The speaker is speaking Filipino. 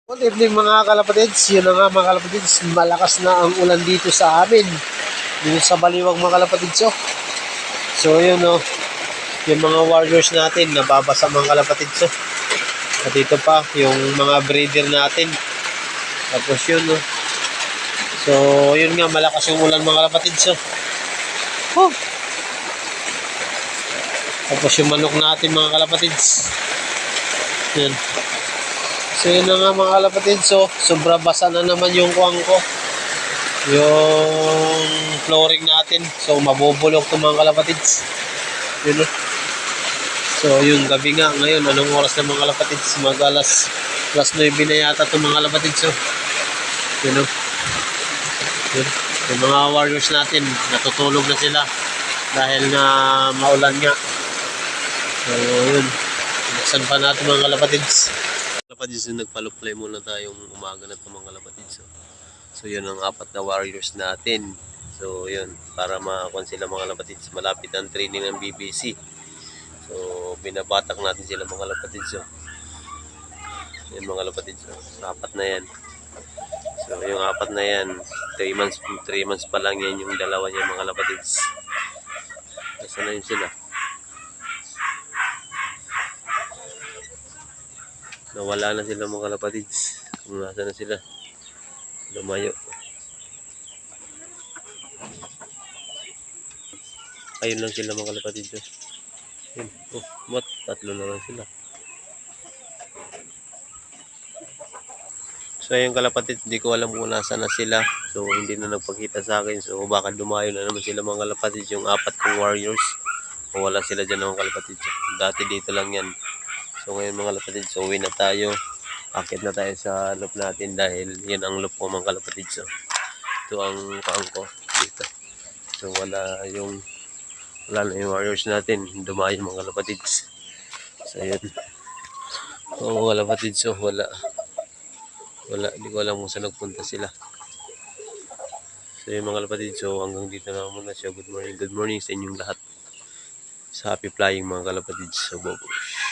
Good evening mga kalapatids, yun na nga mga kalapatids, malakas na ang ulan dito sa amin, dito sa Baliwag mga kalapatids. So yun yung mga warriors natin, nababasa mga kalapatids. At dito pa, yung mga breeder natin. Tapos yun So yun nga, malakas yung ulan mga kalapatids. Tapos yung manok natin mga kalapatids. Yun. So yun na nga mga kalapatids, sobra basa na naman yung kuwang ko. Yung flooring natin. So mabubulok ito mga kalapatids. Yun So yung gabi nga ngayon, anong oras na mga kalapatids? Mag-alas 9 na yata ito mga kalapatids. Yun Yun. Yung mga warriors natin, natutulog na sila. Dahil nga maulan nga. So yun. Buksan pa natin mga kalapatids. Kalapatids, nagpaluplay muna tayong umaga na ito mga kalapatids. So yun ang 4 na warriors natin. So yun, para makakuha sila mga kalapatids. Malapit ang training ng BBC. So binabatak natin sila mga kalapatids. Yan mga kalapatids. 4 na yan. So yung 4 na yan, 3 months pa lang yan yung dalawa niya mga kalapatids. Nasa na yun sila. Nawala na sila mga kalapatids. Kung nasa na sila. Lumayo. Ayun lang sila mga kalapatids. Yun. Tatlo na lang sila. So ayun kalapatids, hindi ko alam kung nasa na sila. So hindi na nagpakita sa akin. So baka dumayo na naman sila mga kalapatids. Yung 4 kong warriors. Kung wala sila dyan mga kalapatids. Dati dito lang yan. So ngayon mga kalapatids, so uwi na tayo. Akit na tayo sa loop natin dahil yan ang loop ko mga kalapatids. Ito ang kaang ko dito. So wala na yung warriors natin. Dumayo mga kalapatids. So yun. So mga kalapatids, so wala. Hindi ko alam kung saan nagpunta sila. So yung mga kalapatids, so hanggang dito na muna siya. Good morning sa inyong lahat. Sa happy flying mga kalapatids. So babush.